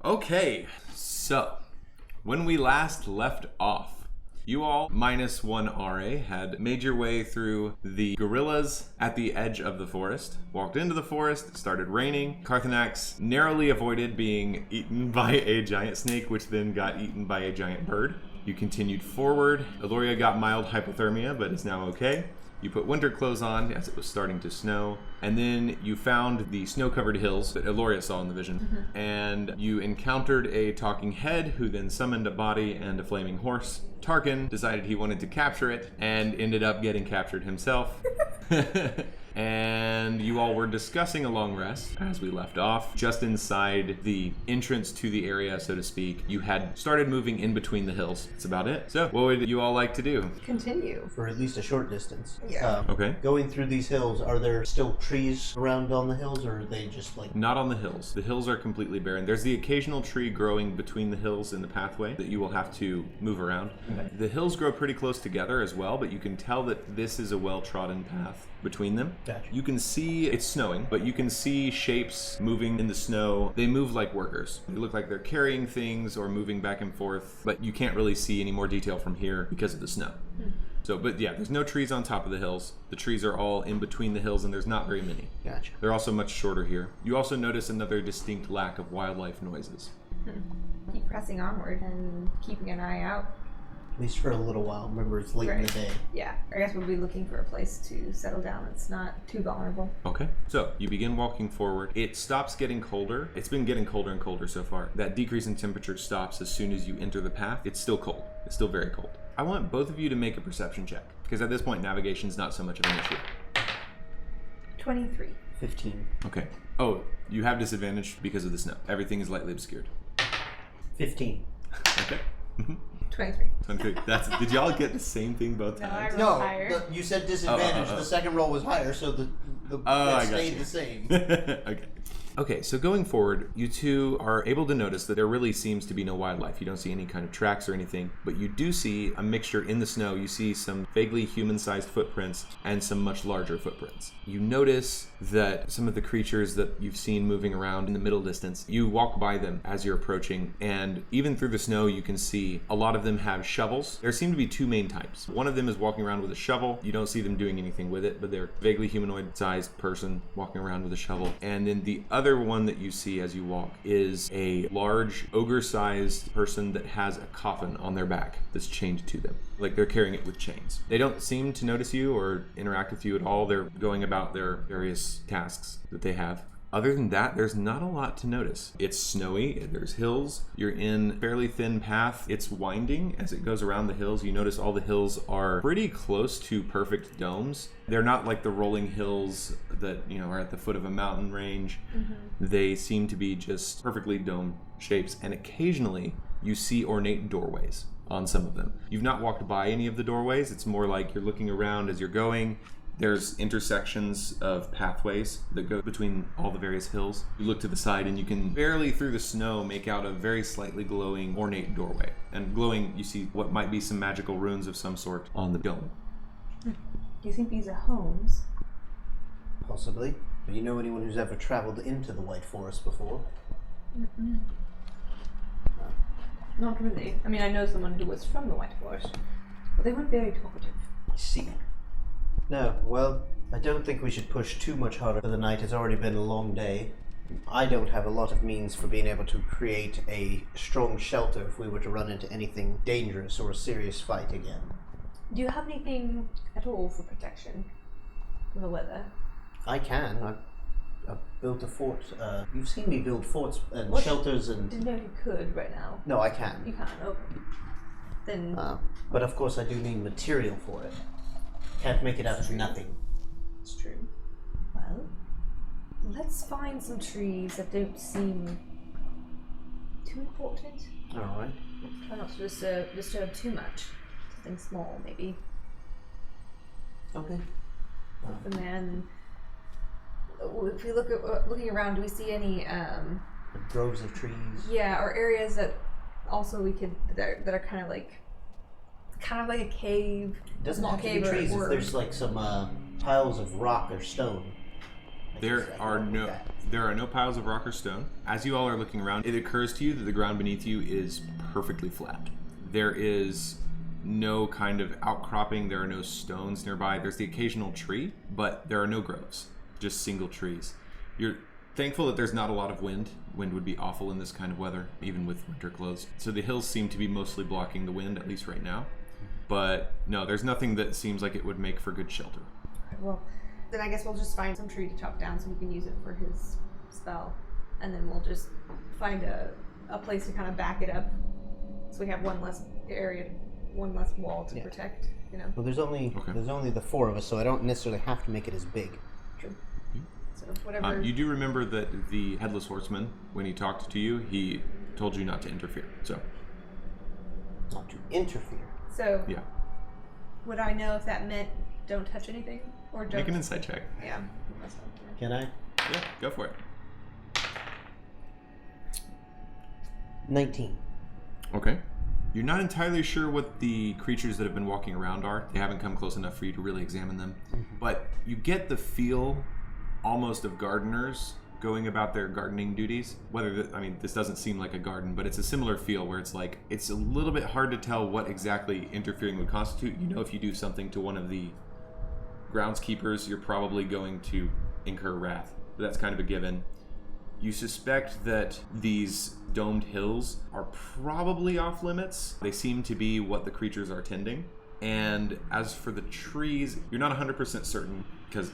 Okay, so when we last left off, you all, minus one RA, had made your way through the gorillas at the edge of the forest, walked into the forest, it started raining. Carthanax narrowly avoided being eaten by a giant snake, which then got eaten by a giant bird. You continued forward. Eloria got mild hypothermia, but is now okay. You put winter clothes on as it was starting to snow, and then you found the snow-covered hills that Eloria saw in the vision, and you encountered a talking head who then summoned a body and a flaming horse. Tarkin decided he wanted to capture it and ended up getting captured himself. And you all were discussing a long rest as we left off. Just inside the entrance to the area, so to speak, you had started moving in between the hills. That's about it. So, what would you all like to do? Continue. For at least a short distance. Yeah. Okay. Going through these hills, are there still trees around on the hills, or are they just like... Not on the hills. The hills are completely barren. There's the occasional tree growing between the hills in the pathway that you will have to move around. Okay. The hills grow pretty close together as well, but you can tell that this is a well-trodden path between them. Gotcha. You can see, it's snowing, but you can see shapes moving in the snow. They move like workers. They look like they're carrying things or moving back and forth, but you can't really see any more detail from here because of the snow. So, but yeah, there's no trees on top of the hills. The trees are all in between the hills, and there's not very many. Gotcha. They're also much shorter here. You also notice another distinct lack of wildlife noises. Keep pressing onward and keeping an eye out. At least for a little while. Remember, it's late in the day. Yeah, I guess we'll be looking for a place to settle down that's not too vulnerable. Okay, so you begin walking forward. It stops getting colder. It's been getting colder and colder so far. That decrease in temperature stops as soon as you enter the path. It's still cold. It's still very cold. I want both of you to make a perception check, because at this point, navigation's not so much of an issue. 23. 15. Okay. Oh, you have disadvantage because of the snow. Everything is lightly obscured. 15. Okay. 23. 23. Did y'all get the same thing both No, times? I rolled higher. You said disadvantage. The second roll was higher, so it stayed the same. Okay, so going forward, you two are able to notice that there really seems to be no wildlife. You don't see any kind of tracks or anything, but you do see a mixture in the snow. You see some vaguely human-sized footprints and some much larger footprints. You notice that some of the creatures that you've seen moving around in the middle distance, you walk by them as you're approaching, and even through the snow, you can see a lot of them have shovels. There seem to be two main types. One of them is walking around with a shovel. You don't see them doing anything with it, but they're a vaguely humanoid-sized person walking around with a shovel. And then the other one that you see as you walk is a large ogre-sized person that has a coffin on their back that's chained to them. Like they're carrying it with chains. They don't seem to notice you or interact with you at all. They're going about their various tasks that they have. Other than that, there's not a lot to notice. It's snowy, there's hills, you're in a fairly thin path. It's winding as it goes around the hills. You notice all the hills are pretty close to perfect domes. They're not like the rolling hills that, are at the foot of a mountain range. They seem to be just perfectly dome shapes, and occasionally you see ornate doorways on some of them. You've not walked by any of the doorways. It's more like you're looking around as you're going. There's intersections of pathways that go between all the various hills. You look to the side and you can barely through the snow make out a very slightly glowing ornate doorway. And glowing, you see what might be some magical runes of some sort on the dome. Do you think these are homes? Possibly. Do you know anyone who's ever traveled into the White Forest before? Not really. I mean, I know someone who was from the White Forest, but they weren't very talkative. I see. No, well, I don't think we should push too much harder for the night. It's already been a long day. I don't have a lot of means for being able to create a strong shelter if we were to run into anything dangerous or a serious fight again. Do you have anything at all for protection from the weather? I can. I've built a fort. You've seen me build forts and shelters and... Didn't know if you could right now. No, I can. You can, okay. Then... but of course I do need material for it. Can't make it out of nothing. It's true. Well, let's find some trees that don't seem too important. Alright. Try not to disturb too much. Something small, maybe. Okay. And then, if we look at looking around, do we see any groves of trees? Yeah, or areas that also we could that are kind of like a cave. Doesn't small have to be cave trees or if there's like some piles of rock or stone. There are no piles of rock or stone. As you all are looking around, it occurs to you that the ground beneath you is perfectly flat. There is no kind of outcropping. There are no stones nearby. There's the occasional tree, but there are no groves, just single trees. You're thankful that there's not a lot of wind. Wind would be awful in this kind of weather, even with winter clothes. So the hills seem to be mostly blocking the wind, at least right now. But no, there's nothing that seems like it would make for good shelter. Okay, well, then I guess we'll just find some tree to chop down so we can use it for his spell. And then we'll just find a place to kind of back it up so we have one less area, one less wall to protect, you know? Well, there's only the 4 of us, so I don't necessarily have to make it as big. True. So whatever. You do remember that the Headless Horseman, when he talked to you, he told you not to interfere, so. Not to interfere. So, yeah. Would I know if that meant don't touch anything? Or don't? Make an insight check. Yeah. Can I? Yeah, go for it. 19. Okay. You're not entirely sure what the creatures that have been walking around are. They haven't come close enough for you to really examine them. But you get the feel almost of gardeners going about their gardening duties. This doesn't seem like a garden, but it's a similar feel where it's like, it's a little bit hard to tell what exactly interfering would constitute. You know, if you do something to one of the groundskeepers, you're probably going to incur wrath. But that's kind of a given. You suspect that these domed hills are probably off limits. They seem to be what the creatures are tending. And as for the trees, you're not 100% certain because,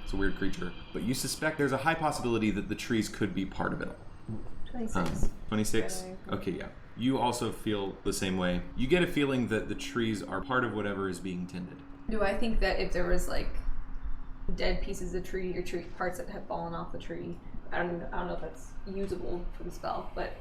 it's a weird creature. But you suspect there's a high possibility that the trees could be part of it all. 26. 26? Okay, yeah. You also feel the same way. You get a feeling that the trees are part of whatever is being tended. Do I think that if there was like dead pieces of tree or tree parts that have fallen off the tree, I don't know if that's usable for the spell, but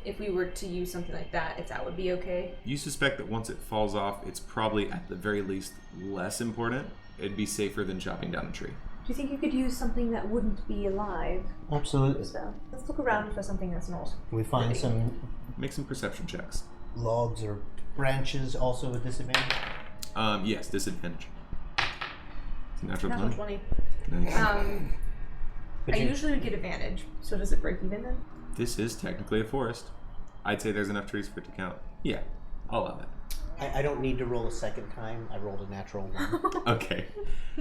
if we were to use something like that, if that would be okay? You suspect that once it falls off, it's probably at the very least less important. It'd be safer than chopping down a tree. Do you think you could use something that wouldn't be alive? Absolutely. So let's look around for something that's not. We find some Make some perception checks. logs or branches also with disadvantage. Yes, disadvantage. It's a natural 20. Nice. I usually would get advantage, so does it break even then? This is technically a forest. I'd say there's enough trees for it to count. Yeah, I'll allow that. I don't need to roll a second time. I rolled a natural 1. Okay.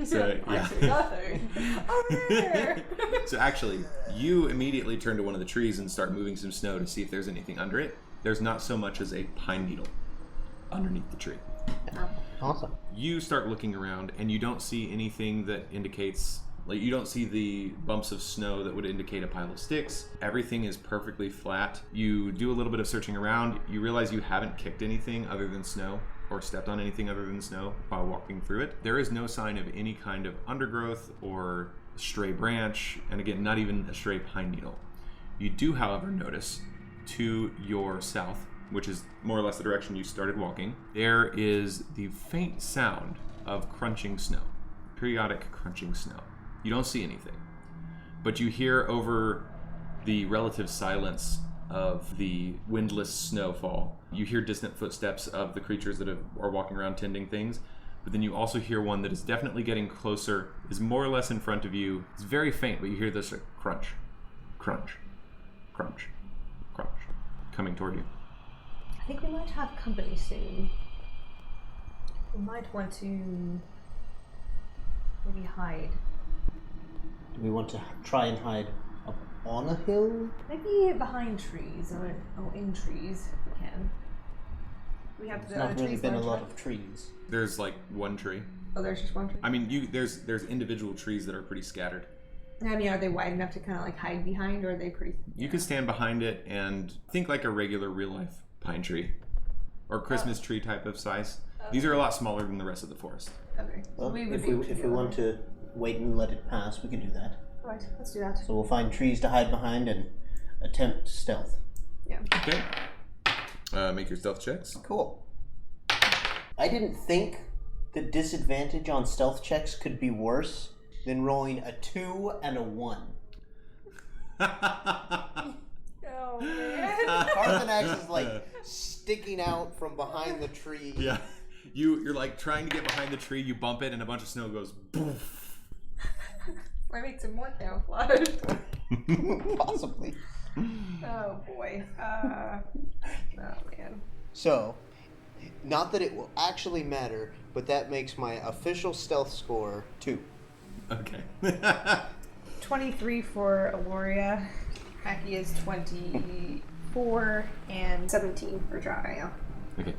So, yeah. Nothing. Oh, there. So actually, you immediately turn to one of the trees and start moving some snow to see if there's anything under it. There's not so much as a pine needle underneath the tree. Awesome. You start looking around and you don't see anything that indicates, you don't see the bumps of snow that would indicate a pile of sticks. Everything is perfectly flat. You do a little bit of searching around. You realize you haven't kicked anything other than snow or stepped on anything other than snow while walking through it. There is no sign of any kind of undergrowth or stray branch, and again, not even a stray pine needle. You do, however, notice to your south, which is more or less the direction you started walking, there is the faint sound of crunching snow, periodic crunching snow. You don't see anything, but you hear over the relative silence of the windless snowfall, you hear distant footsteps of the creatures that are walking around tending things, but then you also hear one that is definitely getting closer, is more or less in front of you. It's very faint, but you hear this crunch, crunch, crunch, crunch, coming toward you. I think we might have company soon. We might want to maybe hide. Do we want to try and hide up on a hill? Maybe behind trees or in trees if we can. We have There's not really trees been a large lot enough? of trees. There's one tree. Oh, there's just one tree? There's individual trees that are pretty scattered. Are they wide enough to kind of hide behind, or are they pretty... You could stand behind it and think like a regular real-life pine tree or Christmas tree type of size. These are a lot smaller than the rest of the forest. Okay. Well, if we want to wait and let it pass, we can do that. Alright, let's do that. So we'll find trees to hide behind and attempt stealth. Yeah. Okay. Make your stealth checks. Cool. I didn't think the disadvantage on stealth checks could be worse than rolling a 2 and a 1. Oh, man. Carmenax is sticking out from behind the tree. Yeah. You're trying to get behind the tree, you bump it, and a bunch of snow goes boof. Might make some more camouflage. Possibly. Oh boy. Oh man. So, not that it will actually matter, but that makes my official stealth score 2. Okay. 23 for Aloria. Haki is 24 and 17 for Jaya. Okay.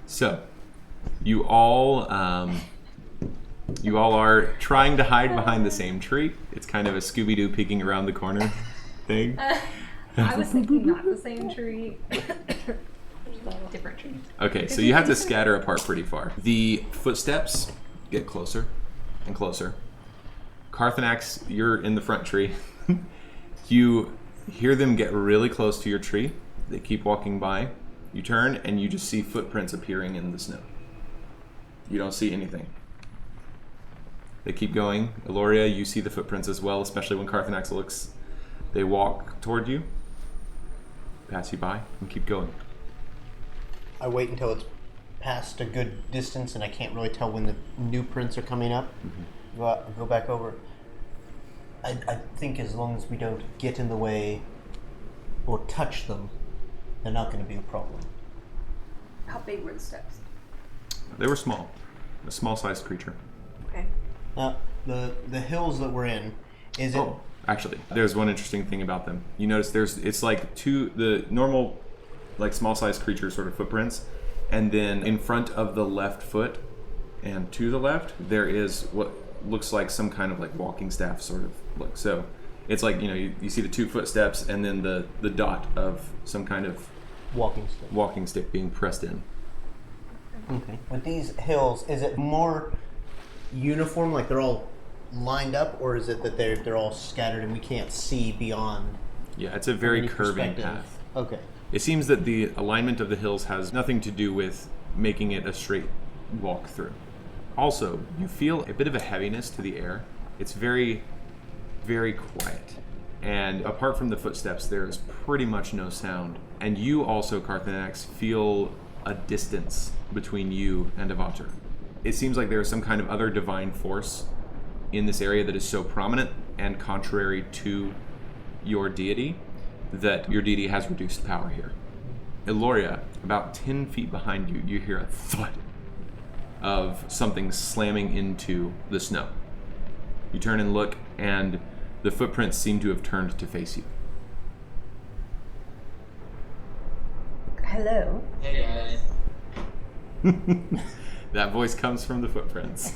So, you all are trying to hide behind the same tree. It's kind of a Scooby-Doo peeking around the corner thing. I was thinking not the same tree. Different trees. Okay, so you have to scatter apart pretty far. The footsteps get closer and closer. Carthanax, you're in the front tree. You hear them get really close to your tree. They keep walking by. You turn and you just see footprints appearing in the snow. You don't see anything. They keep going. Eloria, you see the footprints as well, especially when Carthanax looks. They walk toward you, pass you by, and keep going. I wait until it's past a good distance and I can't really tell when the new prints are coming up. Mm-hmm. Go back over. I think as long as we don't get in the way or touch them, they're not going to be a problem. How big were the steps? They were small. A small-sized creature. Okay. Now, the hills that we're in, is it... Oh, actually, there's one interesting thing about them. You notice it's like the normal, like small-sized creature sort of footprints, and then in front of the left foot and to the left, there is what looks like some kind of like walking staff sort of look. So it's like, you see the 2 footsteps and then the dot of some kind of walking stick being pressed in. Okay. With these hills, is it more uniform, like they're all lined up, or is it that they're all scattered and we can't see beyond? Yeah, it's a very curving path. Okay. It seems that the alignment of the hills has nothing to do with making it a straight walk through. Also, you feel a bit of a heaviness to the air. It's very, very quiet. And apart from the footsteps, there's pretty much no sound. And you also, Carthanax, feel a distance between you and Avatar. It seems like there is some kind of other divine force in this area that is so prominent and contrary to your deity that your deity has reduced power here. Eloria, about 10 feet behind you, you hear a thud of something slamming into the snow. You turn and look, and the footprints seem to have turned to face you. Hello. Hey guys. That voice comes from the footprints.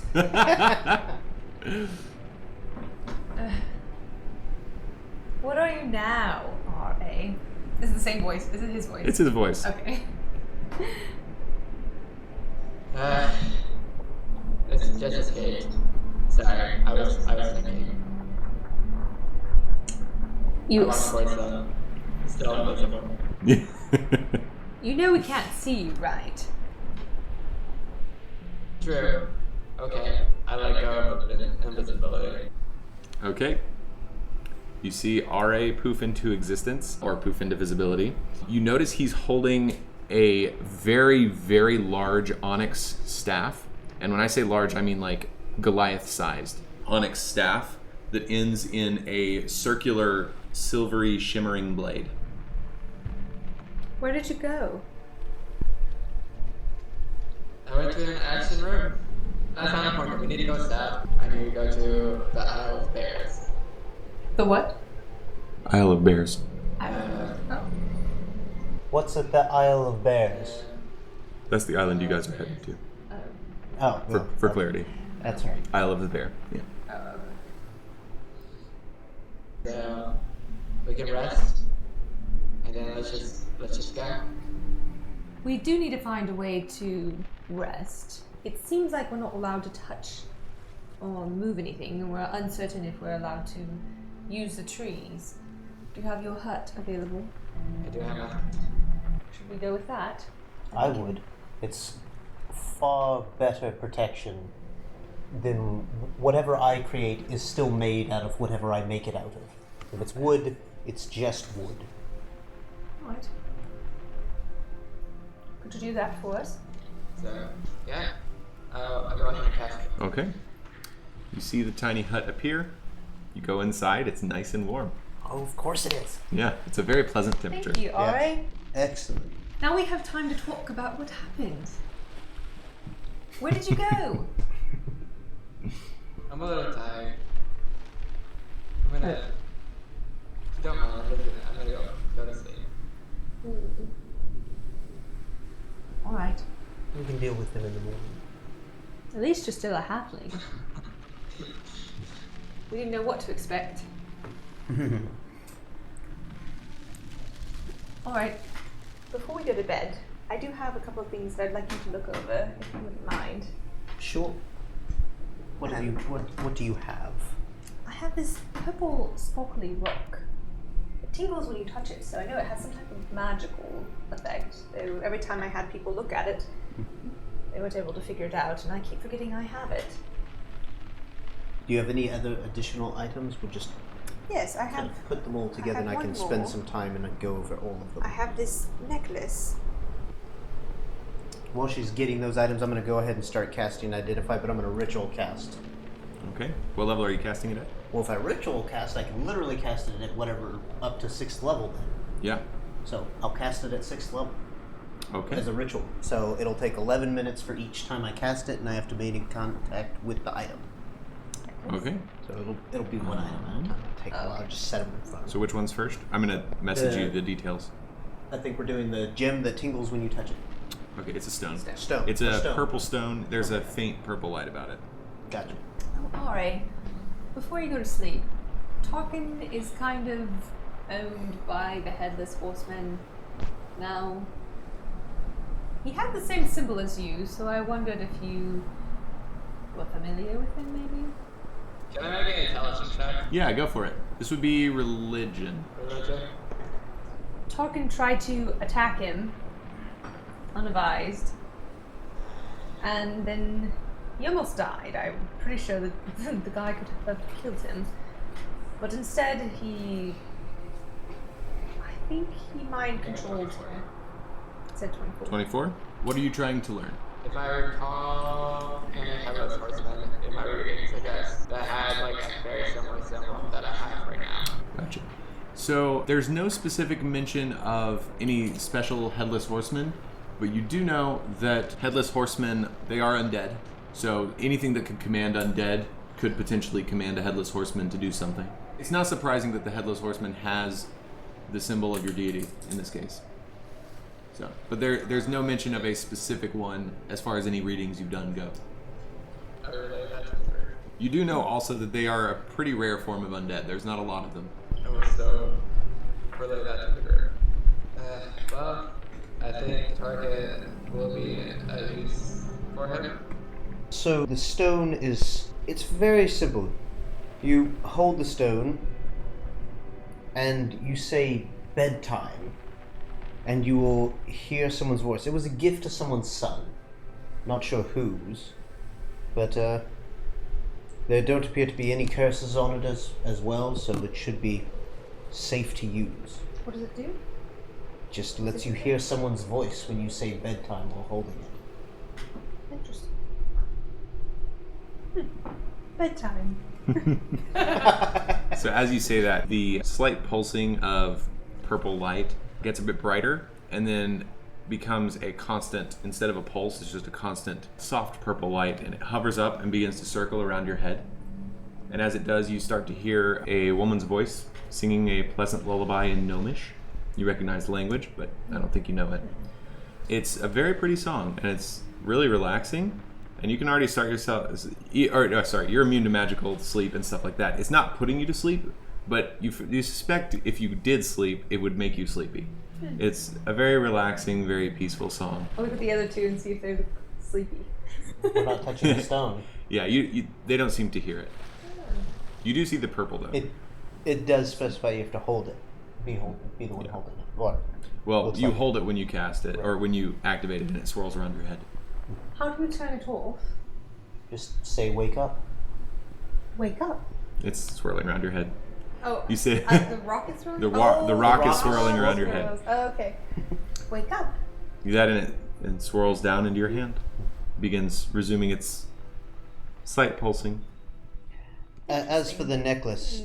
What are you now, R.A.? Is it the same voice? Is it his voice? It's his voice. Okay. It's just escaped. Sorry, I was thinking. You. I lost voice though. Still invisible. You know we can't see you, right? True. Okay, I let go of invisibility. Okay. You see RA poof into existence, or poof into visibility. You notice he's holding a very, very large onyx staff. And when I say large, I mean like Goliath-sized onyx staff that ends in a circular, silvery, shimmering blade. Where did you go? I went to an action room. I found a point. We need to go south. I need to go to the Isle of Bears. The what? Isle of Bears. Oh. What's at the Isle of Bears? That's the island you guys are heading to. Oh, For clarity. That's right. Isle of the Bear. Yeah. So we can rest, and then let's just go. We do need to find a way to rest. It seems like we're not allowed to touch or move anything, and we're uncertain if we're allowed to use the trees. Do you have your hut available? I do have a... Should we go with that? I would. It's far better protection than whatever I create is still made out of whatever I make it out of. If it's wood, it's just wood. Alright. Could you do that for us? So, yeah. I'll go ahead and cast it. Okay. You see the tiny hut appear. You go inside, it's nice and warm. Oh, of course it is. Yeah, it's a very pleasant temperature. Thank you, Ari. Excellent. Now we have time to talk about what happened. Where did you go? I'm a little tired. I'm gonna. If you don't mind, I'm gonna go to sleep. Alright. We can deal with him in the morning. At least you're still a halfling. We didn't know what to expect. Alright. Before we go to bed, I do have a couple of things that I'd like you to look over, if you wouldn't mind. Sure. What do you have? I have this purple sparkly rock. It tingles when you touch it, so I know it has some type of magical effect. So every time I had people look at it, they weren't able to figure it out, and I keep forgetting I have it. Do you have any other additional items? We'll just Yes, I kind have. of put them all together, and I one can more. spend some time and go over all of them. I have this necklace. While she's getting those items, I'm going to go ahead and start casting Identify, but I'm going to ritual cast. Okay. What level are you casting it at? Well, if I ritual cast, I can literally cast it at whatever, up to 6th level then. Yeah. So I'll cast it at 6th level Okay. as a ritual. So it'll take 11 minutes for each time I cast it, and I have to be in contact with the item. Okay. So it'll be one item at a time. It'll take a while. I'll just set them in front. So which one's first? I'm gonna message you the details. I think we're doing the gem that tingles when you touch it. Okay, it's a stone. Stone. It's a Stone. purple stone. There's a faint purple light about it. Gotcha. Oh, alright. Before you go to sleep, Tarkin is kind of owned by the Headless Horseman now. He had the same symbol as you, so I wondered if you were familiar with him, maybe? Can I make an intelligence check? Yeah, go for it. This would be religion. Religion? Tarkin tried to attack him, unadvised, and then he almost died. I'm pretty sure that the guy could have killed him. But instead, I think he mind controlled him. It said 24. 24? What are you trying to learn? If I recall, in a Headless Horseman, in my readings, I guess, that had like a very similar symbol that I have right now. Gotcha. So there's no specific mention of any special headless horsemen, but you do know that headless horsemen, they are undead. So anything that could command undead could potentially command a headless horseman to do something. It's not surprising that the headless horseman has the symbol of your deity in this case. So, but there's no mention of a specific one as far as any readings you've done go. I relay that to the group. You do know also that they are a pretty rare form of undead. There's not a lot of them. I will still relay that to the group. Well, I think the target will be a use for him. So the stone it's very simple. You hold the stone and you say bedtime and you will hear someone's voice. It was a gift to someone's son. Not sure whose, but there don't appear to be any curses on it as well, so it should be safe to use. What does it do? Just lets you hear someone's voice when you say bedtime while holding it. Interesting. Bedtime. So as you say that, the slight pulsing of purple light gets a bit brighter and then becomes a constant, instead of a pulse, it's just a constant soft purple light, and it hovers up and begins to circle around your head. And as it does, you start to hear a woman's voice singing a pleasant lullaby in Gnomish. You recognize the language, but I don't think you know it. It's a very pretty song, and it's really relaxing. And you can already start yourself, you're immune to magical sleep and stuff like that. It's not putting you to sleep, but you suspect if you did sleep, it would make you sleepy. It's a very relaxing, very peaceful song. I'll look at the other two and see if they're sleepy. We're not touching the stone. Yeah, they don't seem to hear it. You do see the purple though. It does specify you have to hold it. Be the one holding it. Or, Well, looks you like hold it when you cast it, or when you activate it, and it swirls around your head. How do we turn it off? just say wake up. Wake up. It's swirling around your head. Oh, You say the rocket's rolling? the rock rock is is swirling around your head. swirls. Oh, okay. Wake up. You do that and it swirls down into your hand. Begins resuming its slight pulsing. As for the necklace,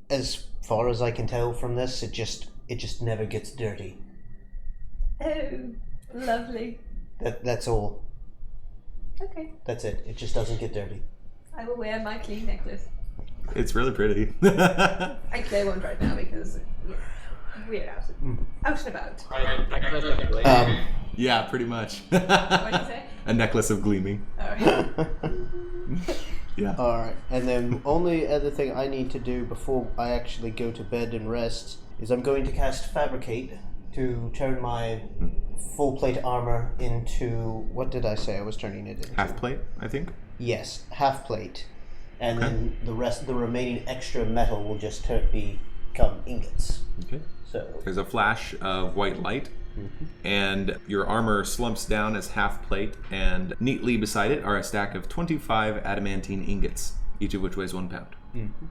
as far as I can tell from this, it just never gets dirty. Oh, lovely. That's all. Okay. That's it. It just doesn't get dirty. I will wear my clean necklace. It's really pretty. Actually, I won't right now because we're out and about. Necklace of gleaming. Yeah, pretty much. What did you say? A necklace of gleaming. Oh. Yeah. Alright, and then only other thing I need to do before I actually go to bed and rest is I'm going to cast Fabricate to turn my full plate armor into... What did I say I was turning it into? Half plate, I think. Yes, half plate. And Okay. then the remaining extra metal will just become ingots. Okay. So, There's a flash of white light, and your armor slumps down as half plate, and neatly beside it are a stack of 25 adamantine ingots, each of which weighs 1 pound.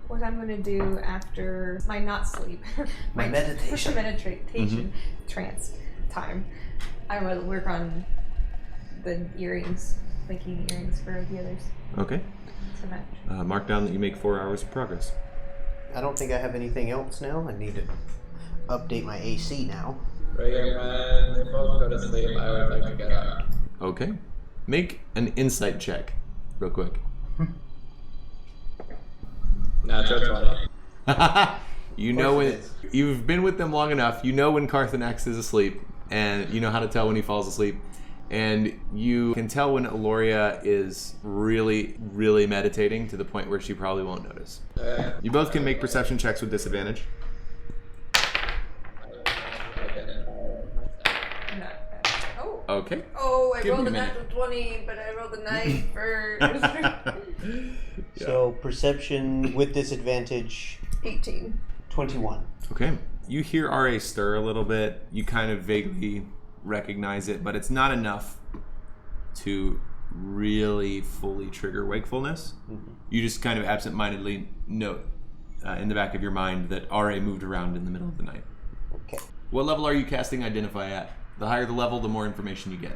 What I'm going to do after my not sleep, My meditation. meditation trance time, I'm going to work on the earrings, making earrings for the others Okay. to match. Mark down that you make 4 hours of progress. I don't think I have anything else now. I need to update my AC now. Reagan, when they both go to sleep, I would like to get up. Okay. Make an insight check, real quick. Natural 20. You know it when is. you've been with them long enough, you know when Carthanex is asleep, and you know how to tell when he falls asleep. And you can tell when Eloria is really, really meditating to the point where she probably won't notice. You both can make perception checks with disadvantage. Oh. Okay. Oh, I Give rolled me a a minute. natural 20, but I rolled a 9 first. So perception with disadvantage 18. 21. Okay. You hear RA stir a little bit. You kind of vaguely recognize it, but it's not enough to really fully trigger wakefulness. You just kind of absentmindedly note in the back of your mind that RA moved around in the middle of the night. Okay. What level are you casting Identify at? The higher the level, the more information you get.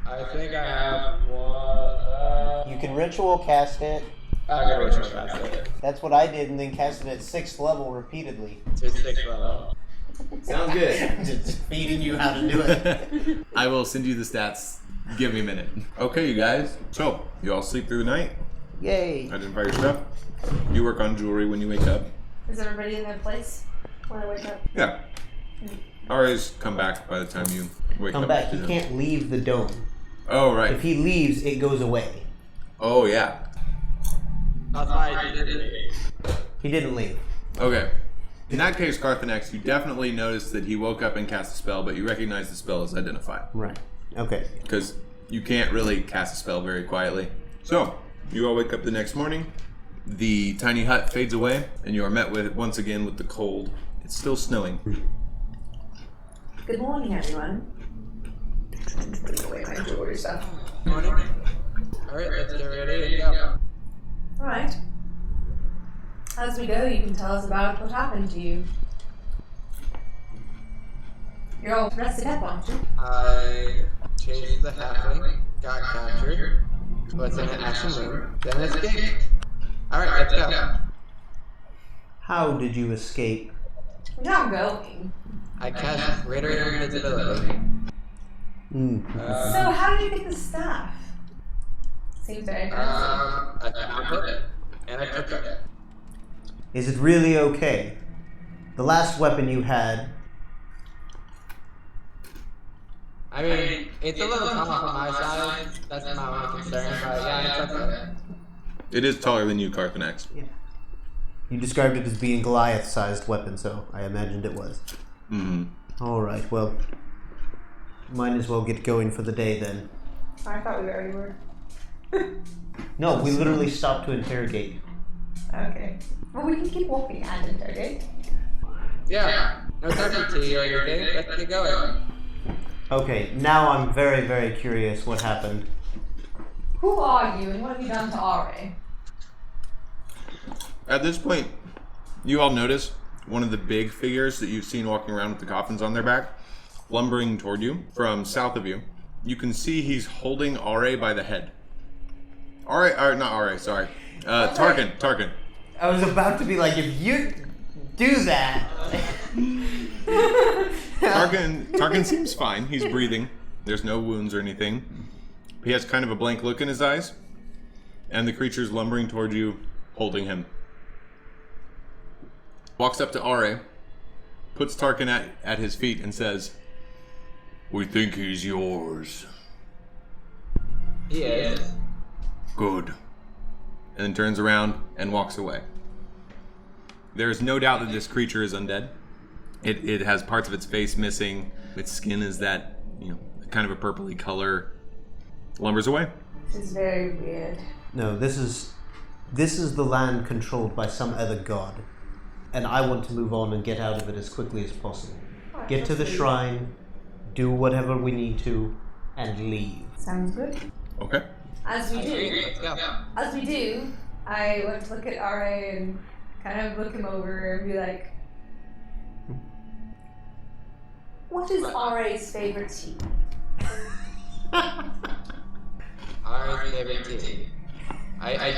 I think I have one. You can ritual cast it. I'm gonna ritual cast it. That's what I did, and then cast it at 6th level repeatedly. To 6th level. Sounds good. Just feeding you how to do it. I will send you the stats. Give me a minute. Okay, you guys. So, you all sleep through the night. Yay. Identify your stuff. You work on jewelry when you wake up. Is everybody in their place when I wake up? Yeah. RA's come back by the time you wake Come up. back. He can't leave the dome. Oh, right. If he leaves, it goes away. Oh, yeah. That's why I did it. He didn't leave. Okay. In that case, Carthanex, you definitely noticed that he woke up and cast a spell, but you recognize the spell as Identify. Right. Okay. Because you can't really cast a spell very quietly. So, you all wake up the next morning. The tiny hut fades away, and you are met with once again with the cold. It's still snowing. Good morning, everyone. Put away my jewelry stuff. Morning. Alright, let's get ready and go. Alright. As we go, you can tell us about what happened to you. You're all rested up, aren't you? I chased the halfling, got captured, was in an action room, then escaped. Alright, let's go. How did you escape? We're not going. I cast greater invisibility. So how did you get the staff? Seems very fancy. I found it, and I took it. Is it really okay? The last weapon you had. I mean, it's a little tough on my side, that's my only concern, but yeah, it's okay. It is taller than you, Carthanex. You described it as being Goliath-sized weapon, so I imagined it was. Mm-hmm. All right. Well, might as well get going for the day then. I thought we already were. No, we literally stopped to interrogate. Okay. Well, we can keep walking and interrogate. Yeah, no time for tea or anything, let's get going. Okay, now I'm very, very curious what happened. Who are you and what have you done to Ari? At this point, you all notice one of the big figures that you've seen walking around with the coffins on their back, lumbering toward you from south of you. You can see he's holding Are by the head. Alright, not alright, sorry. Tarkin. I was about to be like, if you do that. Tarkin seems fine. He's breathing. There's no wounds or anything. He has kind of a blank look in his eyes. And the creature's lumbering toward you, holding him. Walks up to Are, puts Tarkin at his feet and says, "We think he's yours." He is. Good. And then turns around and walks away. There is no doubt that this creature is undead. It has parts of its face missing. Its skin is that, kind of a purpley color. Lumbers away. This is very weird. No, this is the land controlled by some other god. And I want to move on and get out of it as quickly as possible. Get to the shrine, do whatever we need to, and leave. Sounds good. Okay. As we Let's go. do, I want to look at RA and kind of look him over and be like, what is RA's favorite tea? Our favorite tea. I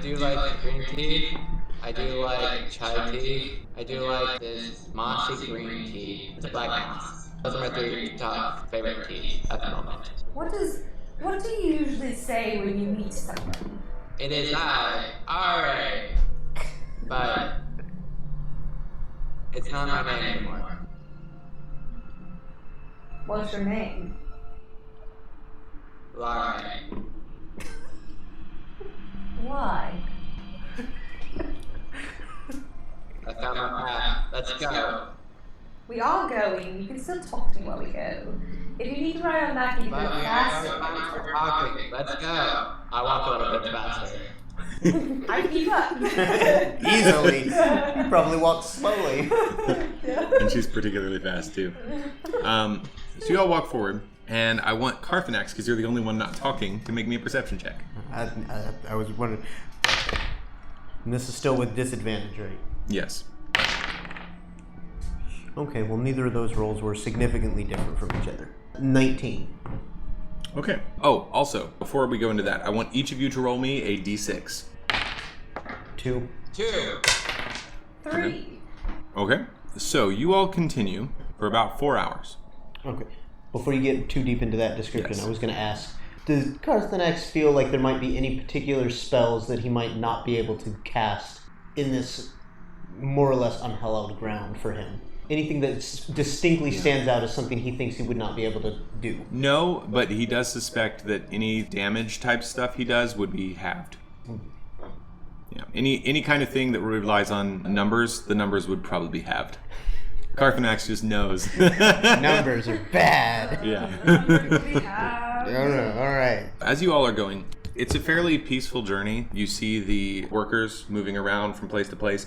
do like green tea. I do like chai tea. I do like this mossy green tea. It's a black moss. Those are my 3 top favorite teas at the moment. What do you usually say when you meet someone? It is R.A. But it's not my name anymore. What's your name? Lara. Why? I found my path. Let's go. We are going. You can still talk to me while we go. If you need to ride on back, you can But go we faster. have time for talking. Let's go. I walk a little bit faster. I keep up. Easily. You probably walk slowly. And she's particularly fast, too. So you all walk forward, and I want Carthanax, because you're the only one not talking, to make me a perception check. I was wondering. And this is still with disadvantage, right? Yes. Okay, well, neither of those rolls were significantly different from each other. 19. Okay. Oh, also, before we go into that, I want each of you to roll me a d6. 2. 2. 3. Okay. So you all continue for about 4 hours. Okay. Before you get too deep into that description, Yes. I was going to ask, does Carthanax feel like there might be any particular spells that he might not be able to cast in this more or less unhallowed ground for him? Anything that distinctly stands out as something he thinks he would not be able to do? No, but he does suspect that any damage type stuff he does would be halved. Yeah. Any kind of thing that relies on numbers, the numbers would probably be halved. Carthanax just knows. Numbers are bad. Yeah. All right. As you all are going, it's a fairly peaceful journey. You see the workers moving around from place to place.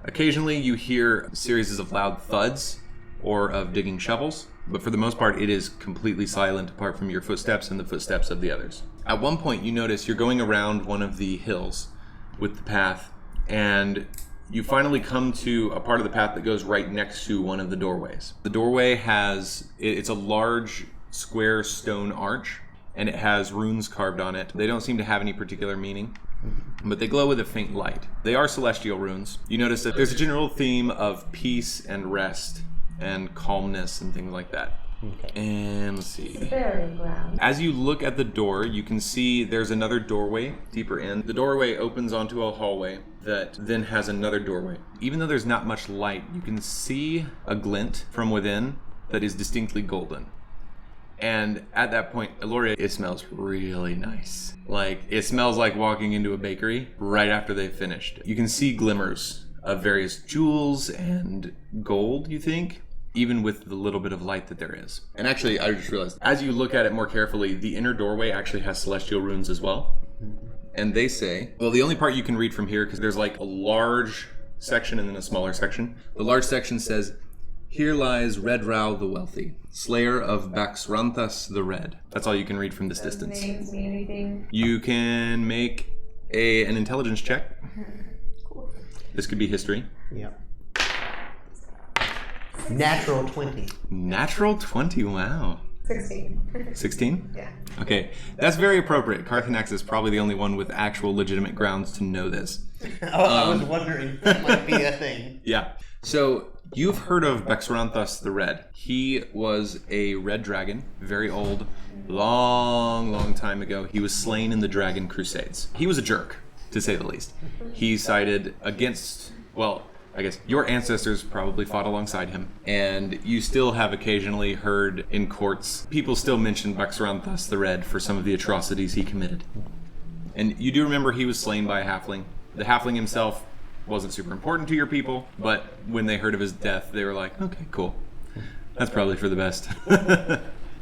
Occasionally you hear series of loud thuds or of digging shovels, but for the most part it is completely silent apart from your footsteps and the footsteps of the others. At one point you notice you're going around one of the hills with the path, and you finally come to a part of the path that goes right next to one of the doorways. The doorway it's a large square stone arch, and it has runes carved on it. They don't seem to have any particular meaning, but they glow with a faint light. They are celestial runes. You notice that there's a general theme of peace and rest and calmness and things like that. Okay. And let's see. Burial ground. As you look at the door, you can see there's another doorway deeper in. The doorway opens onto a hallway that then has another doorway. Even though there's not much light, you can see a glint from within that is distinctly golden. And at that point, Eloria, it smells really nice. Like, it smells like walking into a bakery right after they've finished. You can see glimmers of various jewels and gold, you think, even with the little bit of light that there is. And actually, I just realized, as you look at it more carefully, the inner doorway actually has celestial runes as well. And they say, well, the only part you can read from here, because there's like a large section and then a smaller section. The large section says, "Here lies Red Rao the Wealthy, slayer of Baxranthas the Red." That's all you can read from this distance. Names mean anything? You can make an intelligence check. Cool. This could be history. Yep. Natural 20. Natural 20, wow. 16. 16? Yeah. Okay, that's very appropriate. Carthanax is probably the only one with actual legitimate grounds to know this. I was wondering if that might be a thing. Yeah. So, you've heard of Bexaranthus the Red. He was a red dragon, very old, long time ago. He was slain in the Dragon Crusades. He was a jerk, to say the least. He sided against, well, I guess your ancestors probably fought alongside him, and you still have occasionally heard in courts, people still mention Bexaranthus the Red for some of the atrocities he committed. And you do remember he was slain by a halfling. The halfling himself wasn't super important to your people, but when they heard of his death, they were like, okay, cool. That's probably for the best.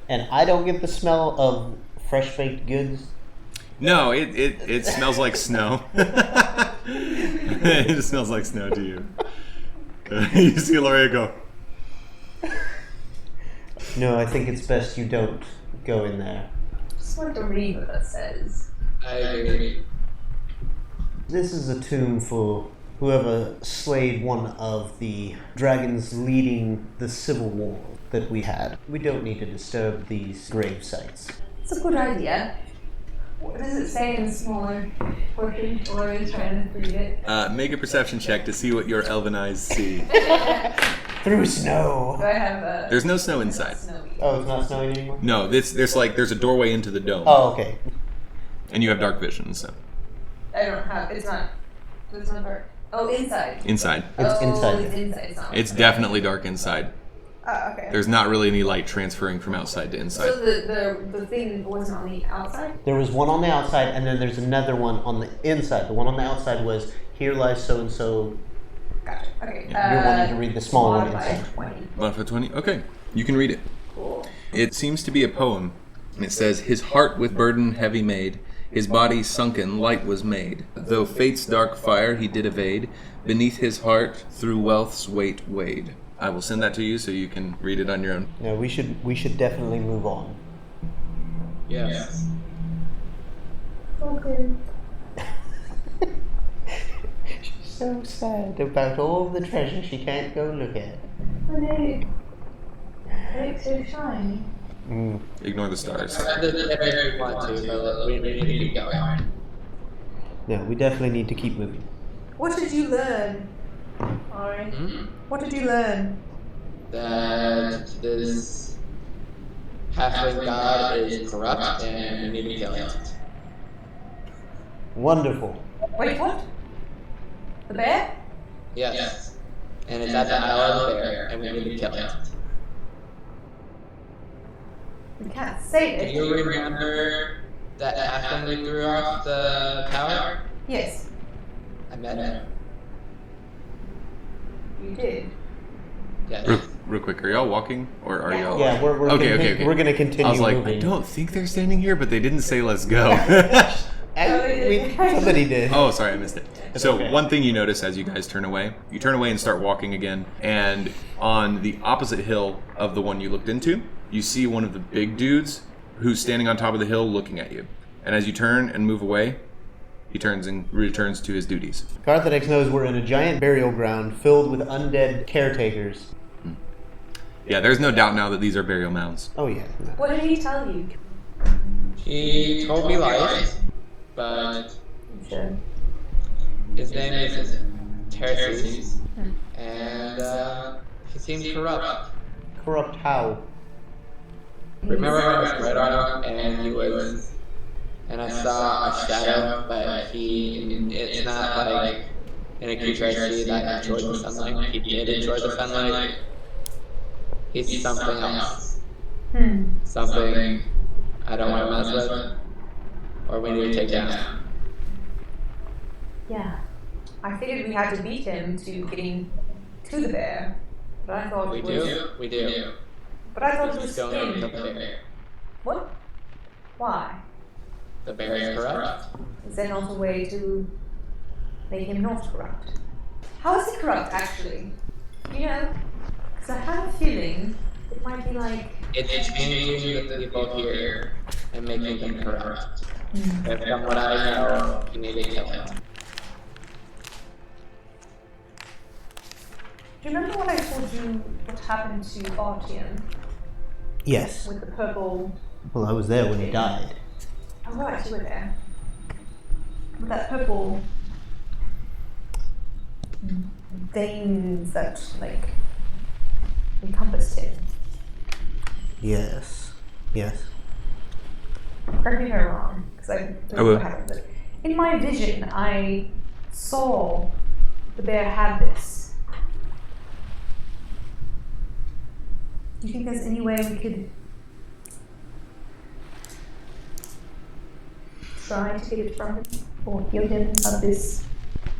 And I don't get the smell of fresh baked goods. No, it smells like snow. It smells like snow to you. You see Loria go. No, I think it's best you don't go in there. Just want to read what that says. I agree. This is a tomb for whoever slayed one of the dragons leading the civil war that we had. We don't need to disturb these grave sites. It's a good idea. What does it say in smaller portion? Or is trying to read it? Make a perception check to see what your elven eyes see. Through snow. Do I have a... There's no snow inside. Oh, it's not snowing anymore? No, there's a doorway into the dome. Oh, okay. And you have dark vision, so. I don't have... It's not dark. Oh, inside. Inside. It's inside. It's inside. It's not. It's definitely dark inside. Oh, okay. There's not really any light transferring from outside to inside. So the thing wasn't on the outside? There was one on the outside, and then there's another one on the inside. The one on the outside was, here lies so-and-so. Gotcha. Okay. You're wanting to read the small one Modified inside. 20. Modified 20? Okay, you can read it. Cool. It seems to be a poem, and it says, his heart with burden heavy made, his body sunken, light was made. Though fate's dark fire he did evade, beneath his heart through wealth's weight weighed. I will send that to you so you can read it on your own. No, we should definitely move on. Yes. Okay. She's so sad about all the treasure she can't go look at. It looks so shiny. Ignore the stars. If you want to, but we need to keep going. No, we definitely need to keep moving. What did you learn? Alright. What did you learn? That this halfling god is corrupt and we need to kill it. Wonderful. Wait, what? The bear? Yes. And it's at the Isle of the Bear, and we need to kill it. We can't save Do it. you remember that halfling we threw off the tower? Yes, I met him. you did. Real, Yes. real quick, are y'all walking? Or are y'all... Yeah, we're Okay. we're gonna continue I was like, moving. I don't think they're standing here, but they didn't say let's go. Somebody did. Oh, sorry, I missed it. It's So okay. one thing you notice as you guys turn away and start walking again, and on the opposite hill of the one you looked into, you see one of the big dudes who's standing on top of the hill looking at you. And as you turn and move away, he turns and returns to his duties. Carthanax knows we're in a giant burial ground filled with undead caretakers. Yeah, there's no doubt now that these are burial mounds. Oh yeah. No. What did he tell you? He told me lies, but Sure. his name is Terces, and he seems corrupt. Corrupt how? Remember when I was right on him and I saw a shadow, but it's not like in a creature I see that enjoyed the sunlight. He did enjoy the sunlight. He's something else. Something I don't want to mess with, or we need to take down. Yeah. I figured we had to beat him to getting to the bear. But I thought We it was... do. But I thought it We was just don't need to skin. kill the bear. What? Why? The bear is corrupt. Is there not a way to make him not corrupt? How is he corrupt, actually? You know, because I have a feeling it might be like... It's changing the people here and making them corrupt. And from what I know, you need to kill him. Do you remember what I told you what happened to Artyom? Yes. with the purple. Well, I was there when he died. Oh right, you were there. With that purple veins that like encompassed him. Yes. Yes. Correct me if I'm wrong, because I don't know what happened. But in my vision, I saw the bear have this. Do you think there's any way we could try to get it from him or heal him out of this?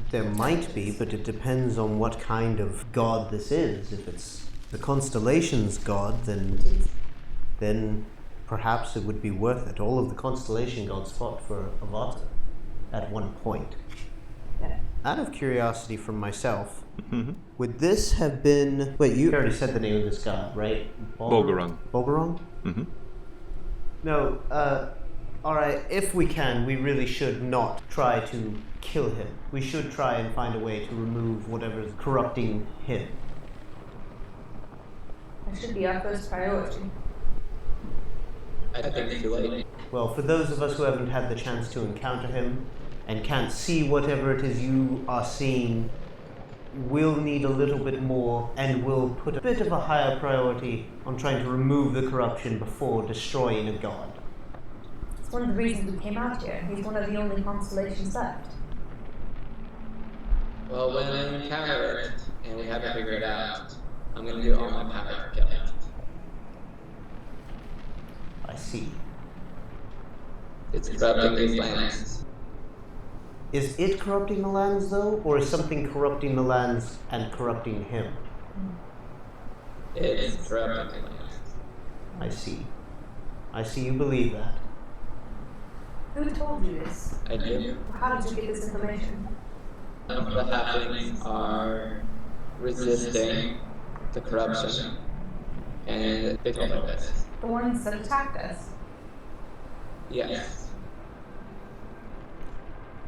There might be, but it depends on what kind of god this is. If it's the constellation's god, then perhaps it would be worth it. All of the constellation gods fought for Avata at one point. Yeah. Out of curiosity from myself, would this have been... Wait, you already said the name of this god, right? Bolgarung. Bolgarung? Mm-hmm. No, alright, if we can, we really should not try to kill him. We should try and find a way to remove whatever is corrupting him. That should be our first priority. I think it's too late. Well, for those of us who haven't had the chance to encounter him and can't see whatever it is you are seeing, we'll need a little bit more, and we'll put a bit of a higher priority on trying to remove the corruption before destroying a god. It's one of the reasons we came out here. He's one of the only constellations left. Well, when we encounter it and we haven't figured it out, I'm gonna do all my power to kill it. I see. It's corrupting these lands. Is it corrupting the lands, though, or is something corrupting the lands and corrupting him? It's corrupting the lands. I see. I see you believe that. Who told you this? I do. How did you get this information? Some of the halflings are resisting the corruption, and they told me this. The ones that attacked us. Yes.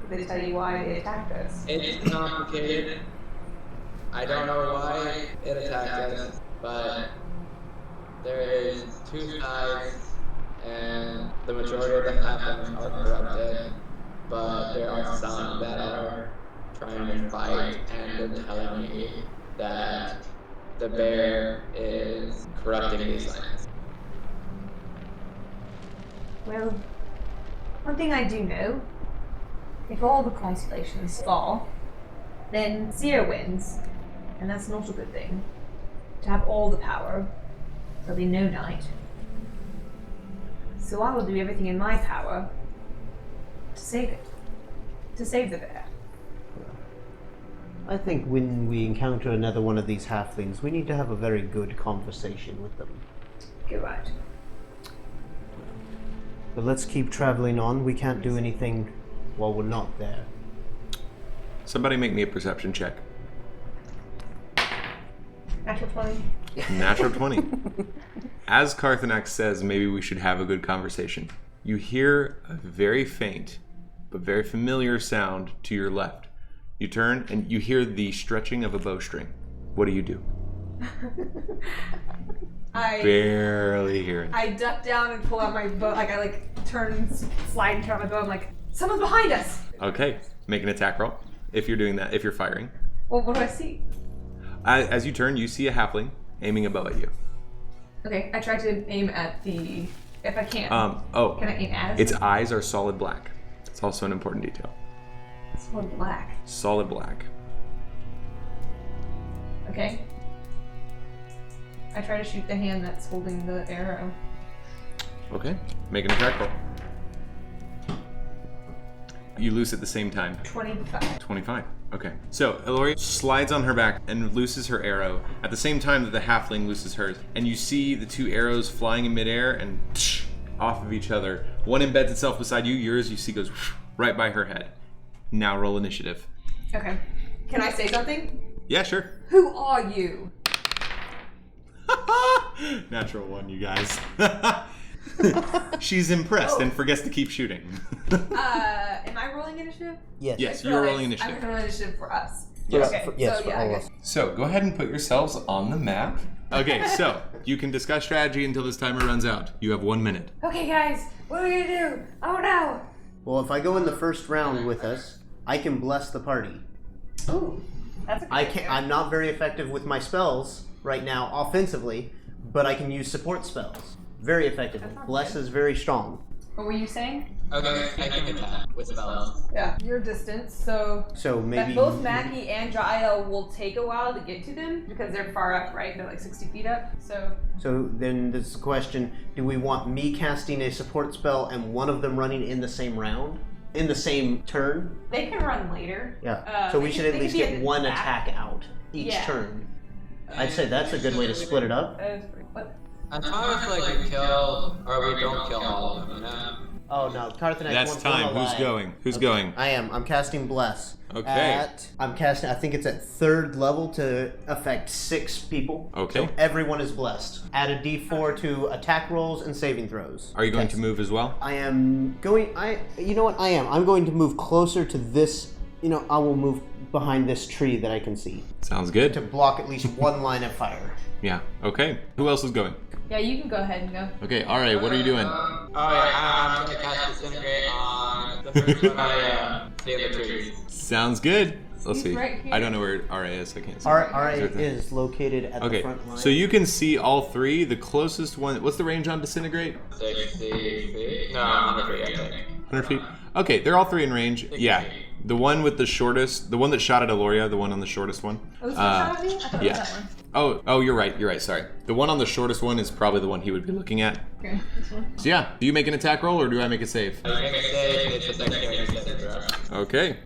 Did they tell you why they attacked us? It's complicated. I don't know why it attacked us, but there is two sides, and the majority of the halflings are corrupted, but there are some that are trying to fight, and they're telling me that the bear is corrupting these lands. Well, one thing I do know, if all the constellations fall, then Seer wins, and that's not a good thing. To have all the power, there'll be no night. So I will do everything in my power to save it. To save the bear. I think when we encounter another one of these halflings, we need to have a very good conversation with them. You're right. But let's keep traveling on. We can't do anything while we're not there. Somebody make me a perception check. Natural 20. Natural 20. As Carthanax says, maybe we should have a good conversation. You hear a very faint, but very familiar sound to your left. You turn and you hear the stretching of a bowstring. What do you do? I barely hear it. I duck down and pull out my bow. Like I slide and turn out my bow. I'm like, someone's behind us. Okay, make an attack roll. If you're doing that, if you're firing. Well, what do I see? As you turn, you see a halfling aiming a bow at you. Okay, I try to aim at the. If I can. Can I aim at it? Its eyes are solid black. It's also an important detail. Solid black. Solid black. Okay. I try to shoot the hand that's holding the arrow. Okay, make an attack roll. You loose at the same time. 25. 25. Okay. So Elori slides on her back and looses her arrow at the same time that the halfling looses hers. And you see the two arrows flying in midair and off of each other. One embeds itself beside you. Yours, you see, goes right by her head. Now roll initiative. Okay. Can I say something? Yeah, sure. Who are you? Natural one, you guys. She's impressed and forgets to keep shooting. Am I rolling initiative? Yes. Yes, you're rolling initiative. I'm rolling initiative for us. Yes. Okay. Yes, so, for yeah, all I of guess. us. So go ahead and put yourselves on the map. Okay, so you can discuss strategy until this timer runs out. You have 1 minute. Okay, guys, what are we gonna do? Oh no! Well, if I go in the first round with us, I can bless the party. Ooh, that's a good idea. I'm not very effective with my spells right now offensively, but I can use support spells very effectively. Bless is very strong. What were you saying? Okay, I can attack with spells. Yeah, your distance. So maybe both Mackie and Jael will take a while to get to them because they're far up, right? They're like 60 feet up. So then this is the question: do we want me casting a support spell and one of them running in the same round, in the same turn? they can run later. Yeah. So we should at least get one attack out each turn. I'd say that's a good way to split it up. I'm fine with like we kill or we don't kill all of them, you know? Oh no, Carthanax. That's time. Who's going? Who's going? I am. I'm casting Bless. Okay. I'm casting. I think it's at 3rd level to affect 6 people. Okay. So everyone is blessed. Add a D4 to attack rolls and saving throws. Are you going to move as well? I am going. You know what? I am. I'm going to move closer to this. I will move behind this tree that I can see Sounds good. to block at least one line of fire. Yeah. Okay. Who else is going? Yeah, you can go ahead and go. Okay. All right. What are you doing? I'm gonna cast Disintegrate on the first one I see in the trees. Sounds good. Let's He's see. right here. I don't know where RA is. I can't see. RA is located at the front line. So you can see all 3. The closest one. What's the range on Disintegrate? 60 feet? No, 100 feet, I think. 100 feet. Okay, they're all 3 in range. Yeah. The one with the shortest, the one that shot at Aloria, the one on the shortest one. Oh, this one shot at me? I thought it was that one. Oh, you're right. Sorry. The one on the shortest one is probably the one he would be looking at. Okay, this one. So yeah, do you make an attack roll or do I make a save? I make a save, it's a dexterity saving throw. Okay.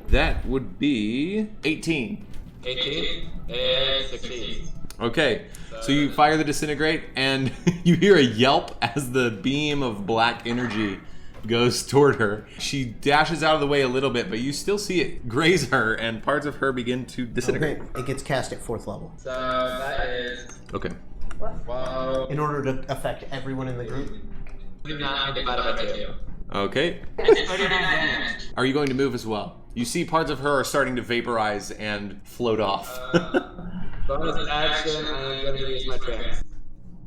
That would be 18. 18, it succeeds. Okay. So you fire the disintegrate and you hear a yelp as the beam of black energy goes toward her. She dashes out of the way a little bit, but you still see it graze her and parts of her begin to disintegrate. Okay. It gets cast at 4th level. So that is Okay. 12. In order to affect everyone in the group. 9 divided by 2. Okay. It's 39 damage. Are you going to move as well? You see parts of her are starting to vaporize and float off. Bonus action, I'm gonna use my trance.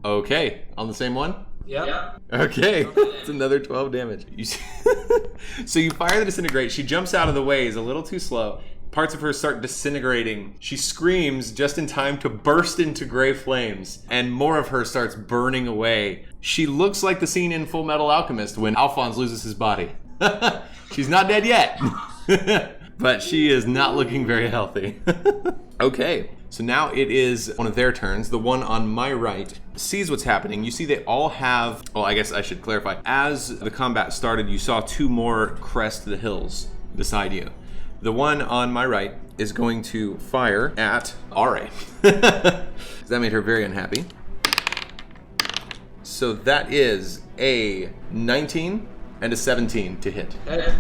Okay. On the same one? Yep. Okay, it's another 12 damage. So you fire the disintegrate. She jumps out of the way, is a little too slow. Parts of her start disintegrating. She screams just in time to burst into gray flames, and more of her starts burning away. She looks like the scene in Full Metal Alchemist when Alphonse loses his body. She's not dead yet, but she is not looking very healthy. Okay. So now it is one of their turns. The one on my right sees what's happening. You see they all have, well, I guess I should clarify. As the combat started, you saw 2 more crest the hills beside you. The one on my right is going to fire at RA. That made her very unhappy. So that is a 19 and a 17 to hit. Okay.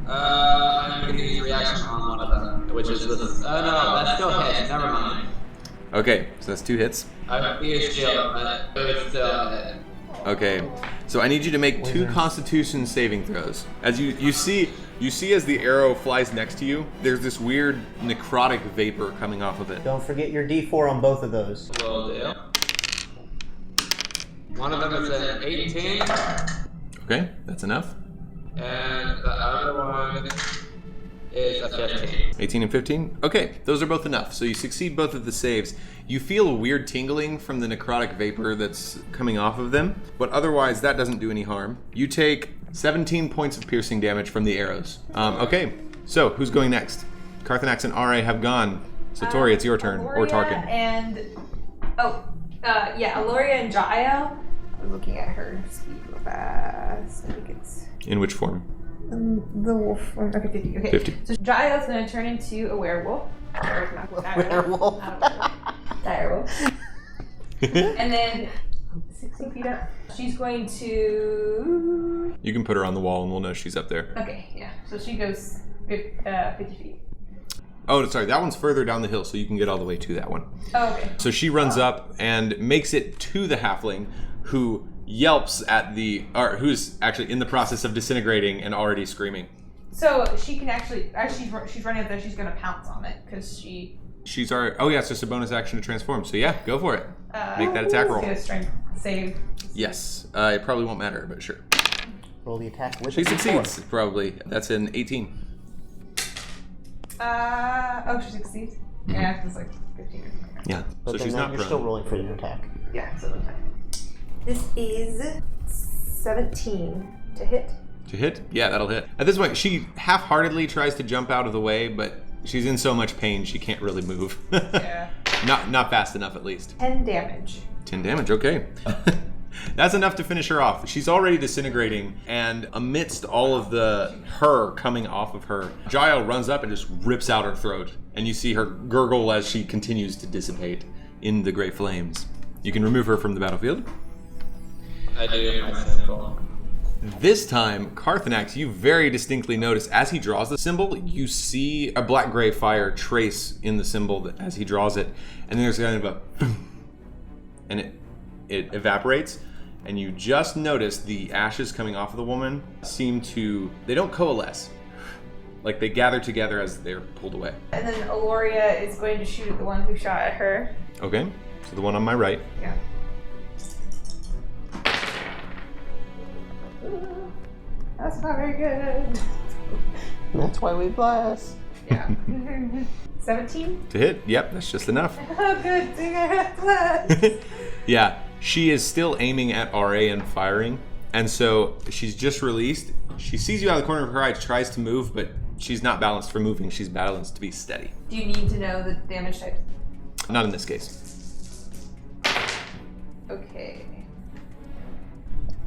I'm gonna use reaction on one of them, which is with. Oh no, that still hits. Never mind. Okay, so that's 2 hits. I used shield, but it's still a hit. Okay, so I need you to make 2 Constitution saving throws. As you see as the arrow flies next to you, there's this weird necrotic vapor coming off of it. Don't forget your D4 on both of those. Will do. One of them is an 18, Okay, that's enough. and the other one is a 15. 18 and 15? Okay, those are both enough. So you succeed both of the saves. You feel a weird tingling from the necrotic vapor that's coming off of them, but otherwise that doesn't do any harm. You take 17 points of piercing damage from the arrows. Okay, so who's going next? Carthanax and RA have gone. Satori, it's your turn. Or Tarkin. And Aloria and Jael. I was looking at her speed real fast. I think it's In which form? the wolf. Okay, 50. Okay. 50. So Jael's gonna turn into a werewolf. Or not Werewolf. direwolf. And then 60 feet up. She's going to. You can put her on the wall and we'll know she's up there. Okay, yeah. So she goes 50 feet. Oh, sorry, that one's further down the hill, so you can get all the way to that one. Oh, okay. So she runs up and makes it to the halfling, who yelps at who's actually in the process of disintegrating and already screaming. So she can actually, as she's running up there, she's gonna pounce on it because she She's already. Oh yeah, it's just a bonus action to transform. So yeah, go for it. Make that attack roll. Get a strength save. Yes. It probably won't matter, but sure. Roll the attack with She the succeeds. Probably. That's an 18. She succeeds. Yeah, it's like 15 or something. Yeah. But So then she's not you're prone. still rolling for your attack. Yeah, so okay. This is 17 to hit. To hit? Yeah, that'll hit. At this point, she half-heartedly tries to jump out of the way, but she's in so much pain she can't really move. Yeah. Not fast enough, at least. 10 damage. 10 damage, okay. That's enough to finish her off. She's already disintegrating, and amidst all of her coming off of her, Jael runs up and just rips out her throat, and you see her gurgle as she continues to dissipate in the gray flames. You can remove her from the battlefield. I do my symbol. This time, Carthanax, you very distinctly notice as he draws the symbol, you see a black-gray fire trace in the symbol as he draws it, and there's kind of a boom, and it evaporates, and you just notice the ashes coming off of the woman they don't coalesce. Like they gather together as they're pulled away. And then Aloria is going to shoot at the one who shot at her. Okay, so the one on my right. Yeah. That's not very good. That's why we bless. Yeah. 17? To hit? Yep, that's just enough. Oh, good. Thing I have left. Yeah, she is still aiming at RA and firing, and so she's just released. She sees you out of the corner of her eye, tries to move, but she's not balanced for moving. She's balanced to be steady. Do you need to know the damage type? Not in this case. Okay.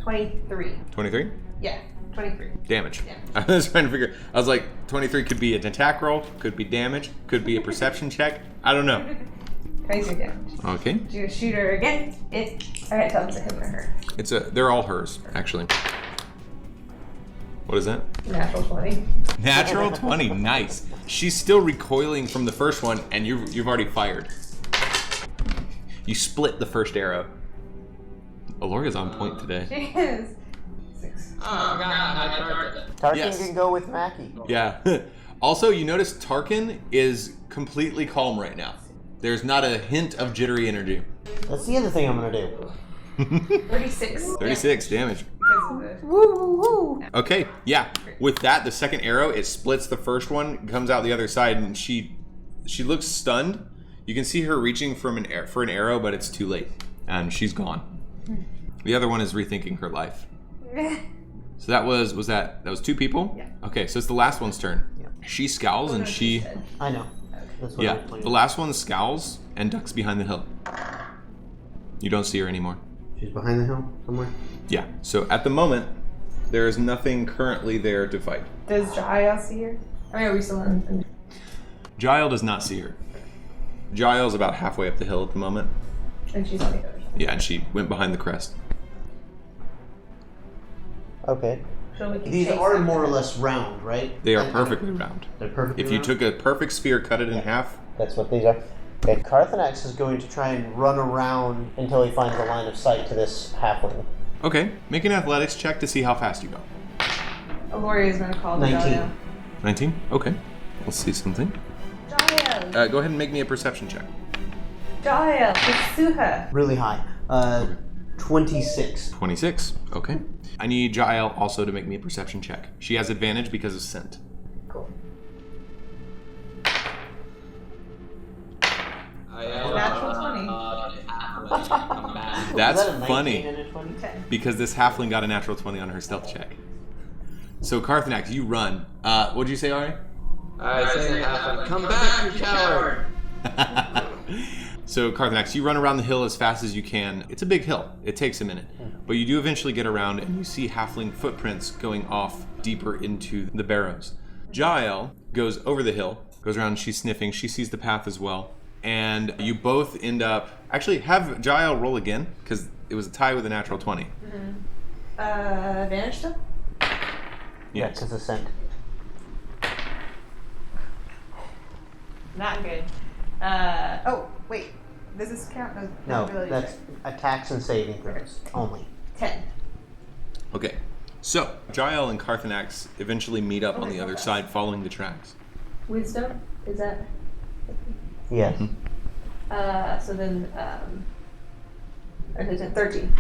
23. 23? Yeah, 23. Damage. Yeah. I was trying to figure. I was like, 23 could be an attack roll, could be damage, could be a perception check. I don't know. 23 damage. Okay. Do you shoot her again? I can't tell if it's a him or her. They're all hers, actually. What is that? Natural 20. Natural 20, nice. She's still recoiling from the first one, and you've already fired. You split the first arrow. Aloria's on point today. She is. 6. Oh, I forgot I target. Tarkin Yes. can go with Mackie. Yeah. Also, you notice Tarkin is completely calm right now. There's not a hint of jittery energy. That's the other thing I'm gonna do. 36. 36 damage. Because of the... Woo woo woo! Okay, yeah. With that, the second arrow, it splits the first one, comes out the other side, and she looks stunned. You can see her reaching for an arrow, but it's too late, and she's gone. The other one is rethinking her life. So that was 2 people? Yeah. Okay, so it's the last one's turn. Yeah. She scowls and she... I know. That's what Yeah, I'm playing. the last one scowls and ducks behind the hill. You don't see her anymore. She's behind the hill somewhere. Yeah, so at the moment, there is nothing currently there to fight. Does Jael see her? I mean, are we still in... Jael does not see her. Jael's about halfway up the hill at the moment. And she's on the other side. Yeah, and she went behind the crest. Okay. So we can These chase are them. more or less round, right? They are perfectly round. They're perfectly If you round? took a perfect sphere, cut it in half, That's what these are. Okay, Carthanax is going to try and run around until he finds a line of sight to this halfling. okay, make an athletics check to see how fast you go. Aloria is going to call 19. Jael. 19? Okay, let's see something. Jael! Go ahead and make me a perception check. Jael! Pursue her! Really high. 26. 26, okay. I need Jael also to make me a perception check. She has advantage because of scent. Cool. Natural 20. Come back. That's Is that a 19 funny, and a 20? 10. because this halfling got a natural 20 on her stealth check. So Carthanax, you run. What'd you say, Ari? I say halfling, come back, you coward! So Carthanax, you run around the hill as fast as you can. It's a big hill. It takes a minute. But you do eventually get around and you see halfling footprints going off deeper into the Barrows. Jael goes over the hill, goes around, she's sniffing, she sees the path as well. And you both end up... Actually, have Jael roll again, because it was a tie with a natural 20. Advantage still? Yeah, Yes. because of scent. Not good. Oh, wait. Does this count as No, ability that's check? attacks and saving throws only. 10. Okay. So, Jael and Carthanax eventually meet up on the other Okay. side following the tracks. Wisdom? Is that... Yes. So then, or is it 13?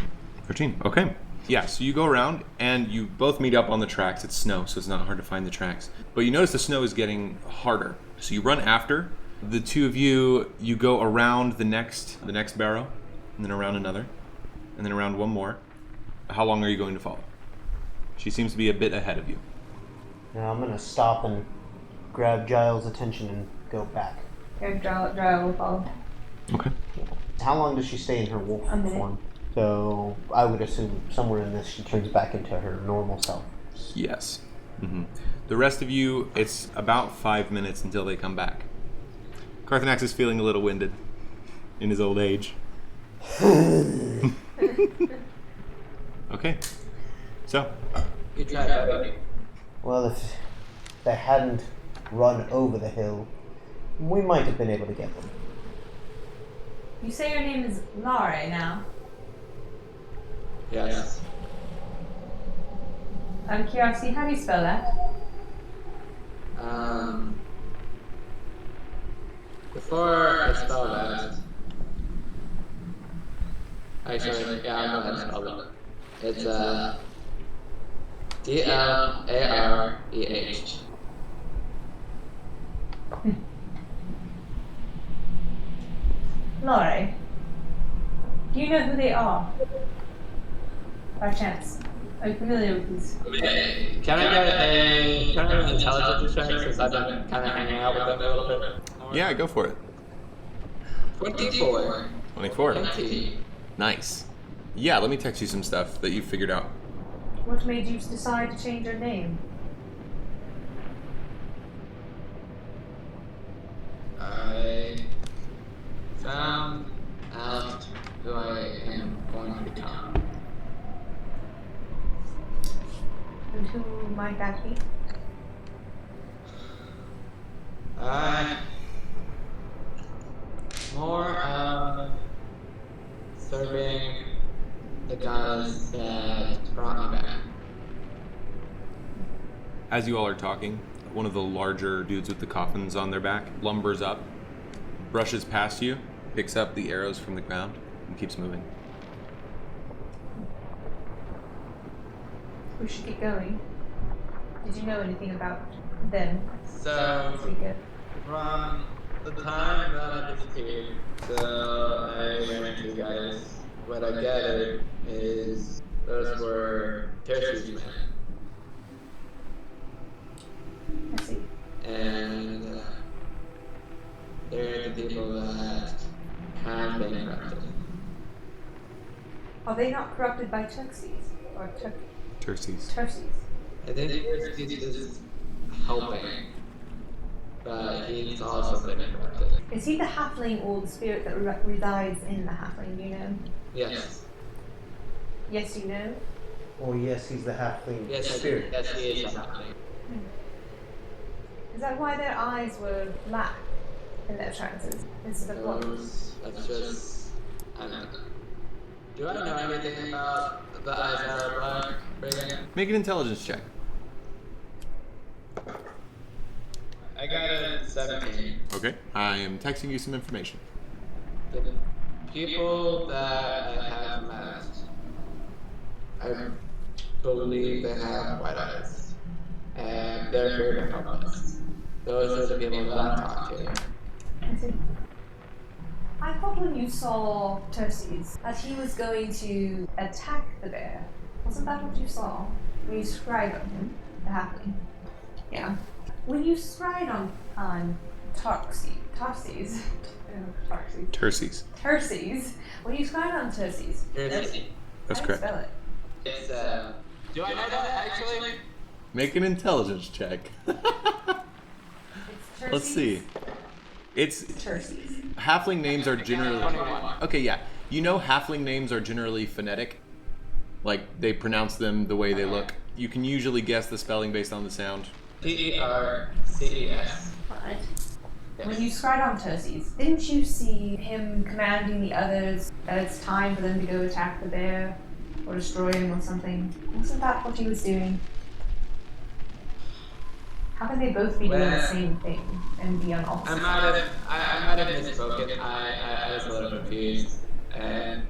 13. Okay. Yeah, so you go around and you both meet up on the tracks. It's snow, so it's not hard to find the tracks. But you notice the snow is getting harder. So you run after. The two of you go around the next barrow, and then around another, and then around one more. How long are you going to follow? She seems to be a bit ahead of you. Now I'm going to stop and grab Giles' attention and go back. Okay, Drow will follow. Okay. How long does she stay in her wolf A minute. form? So I would assume somewhere in this she turns back into her normal self. Yes. The rest of you, it's about 5 minutes until they come back. Carthanax is feeling a little winded in his old age. Okay. So. You try that. Well, if they hadn't run over the hill, we might have been able to get them. You say your name is Lara now. Yes. Out of curiosity, how do you spell that? Before I spell that, actually, yeah, I'm gonna spell it. It's D-L-A-R-E-H. Lara, do you know who they are? By chance. Are you familiar with these? Can I get an intelligence check since I've been kind of hanging out with them a little bit more? Yeah, go for it. 24. 24. 20. Nice. Yeah, let me text you some stuff that you figured out. What made you decide to change your name? I found out who I am going to become. And who might that be? More serving the guys that brought me back. As you all are talking, one of the larger dudes with the coffins on their back lumbers up, brushes past you, picks up the arrows from the ground, and keeps moving. We should get going. Did you know anything about them? So, As we go? from the time that I disappeared till I ran into you guys, what I gathered is those were Tertius men. I see. And they're the people that have been corrupted. Are they not corrupted by Turxies? Or Terces. Turxies? I think Tertius is helping, but he's also been corrupted. Is he the halfling or the spirit that resides in the halfling, do you know? Yes. Yes, you know? Oh yes, he's the halfling Yes, spirit. yes, he is helping. Is that why their eyes were black in their trances instead of blonde? That's just, I don't know. Do I know anything about the eyes that are black, Reagan? Make an intelligence check. I got a 17. Okay. I am texting you some information. The people that I have met, I believe they have white eyes. And they're here to help us. Those are the people that I talk to. I see. I thought when you saw Terces that he was going to attack the bear. Wasn't that what you saw? When you scried on him, the halfling. Yeah. When you scried on Terces, when you scried on Terces, That's how do you correct. spell it? It's, do I know that actually? Make an intelligence check. It's Terces. Let's see. It's Terces. halfling names are generally 21. okay. Yeah, you know halfling names are generally phonetic, like they pronounce them the way they look. You can usually guess the spelling based on the sound. Terces. Right. When you scried on Terces, didn't you see him commanding the others that it's time for them to go attack the bear or destroy him or something? Wasn't that what he was doing? How can they both be doing the Well, same thing and be on opposite I might have misspoken. I was a little confused and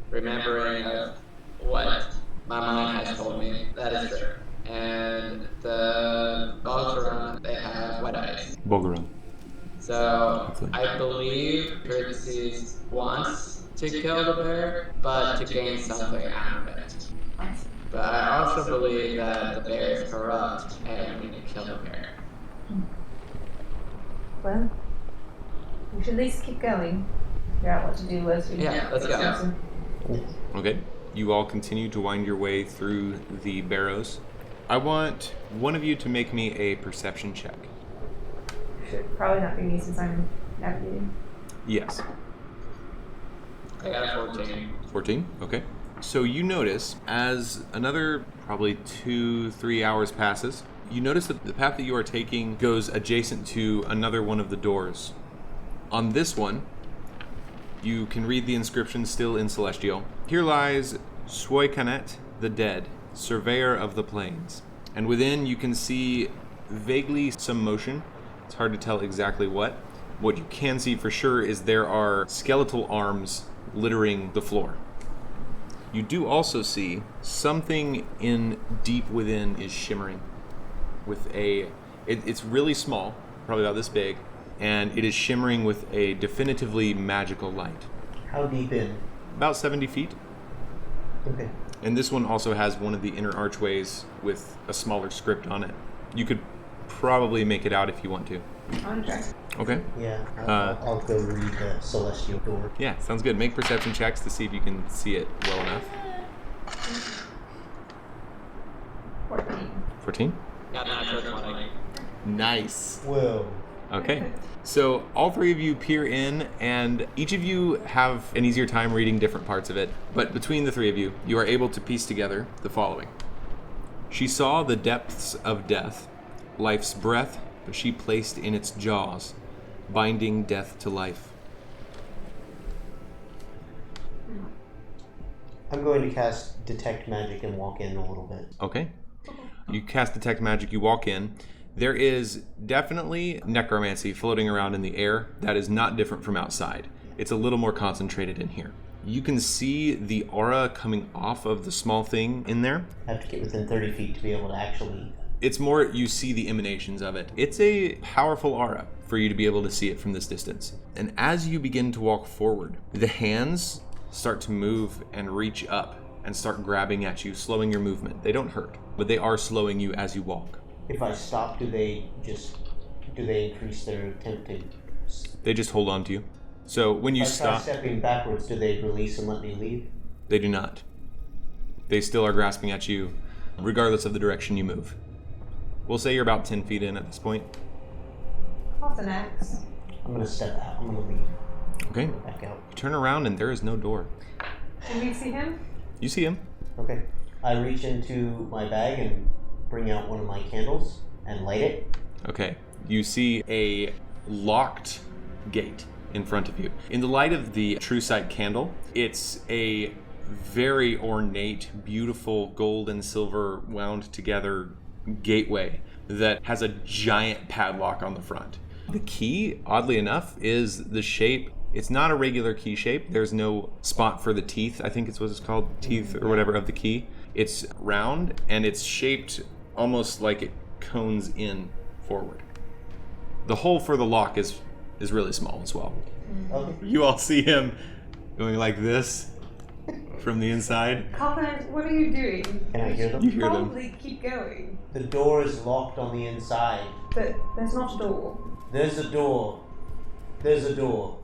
remembering of what my mind has told me. That is true. And the Voltron, they have white eyes. Bulgarum. So I believe Parentheses wants to kill the bear, but to gain something out of it. But I also believe that the bear is corrupt and we need to kill the bear. Well, we should at least keep going. Figure out what to do as we Let's go. Okay. You all continue to wind your way through the Barrows. I want one of you to make me a perception check. Should probably not be me since I'm navigating. Yes. I got a 14. 14? Okay. So you notice as another probably 2-3 hours passes, you notice that the path that you are taking goes adjacent to another one of the doors. On this one, you can read the inscription still in Celestial. Here lies Suoikanet the Dead, surveyor of the plains. And within you can see vaguely some motion. It's hard to tell exactly what. What you can see for sure is there are skeletal arms littering the floor. You do also see something in deep within is shimmering with it's really small, probably about this big, and it is shimmering with a definitively magical light. How deep in? About 70 feet. Okay. And this one also has one of the inner archways with a smaller script on it. You could probably make it out if you want to. On track. Okay. Yeah, I'll go read the Celestial door. Yeah, sounds good. Make perception checks to see if you can see it well enough. 14. 14? Got natural 20. Nice. Whoa. Okay. So all three of you peer in, and each of you have an easier time reading different parts of it. But between the three of you, you are able to piece together the following. She saw the depths of death, life's breath, but she placed in its jaws, binding death to life. I'm going to cast Detect Magic and walk in a little bit. Okay. You cast Detect Magic, you walk in. There is definitely necromancy floating around in the air that is not different from outside. It's a little more concentrated in here. You can see the aura coming off of the small thing in there. I have to get within 30 feet to be able to actually... It's more you see the emanations of it. It's a powerful aura for you to be able to see it from this distance. And as you begin to walk forward, the hands start to move and reach up and start grabbing at you, slowing your movement. They don't hurt, but they are slowing you as you walk. If I stop, do they increase their attempt to... They just hold on to you. So when you If I try stop, stepping backwards, do they release and let me leave? they do not. They still are grasping at you, regardless of the direction you move. We'll say you're about 10 feet in at this point. What's an axe? I'm going to step out. I'm going to leave. Okay. Back out. You turn around and there is no door. Can we see him? You see him. Okay. I reach into my bag and bring out one of my candles and light it. Okay. You see a locked gate in front of you. In the light of the True Sight candle, it's a very ornate, beautiful gold and silver wound together gateway that has a giant padlock on the front. The key, oddly enough, is the shape. It's not a regular key shape. There's no spot for the teeth, I think it's what it's called, teeth or whatever of the key. It's round and it's shaped almost like it cones in forward. The hole for the lock is really small as well. Okay. You all see him going like this from the inside. Colin, what are you doing? Can I hear them? You hear them. Probably keep going. The door is locked on the inside. But there's not a door. There's a door. There's a door.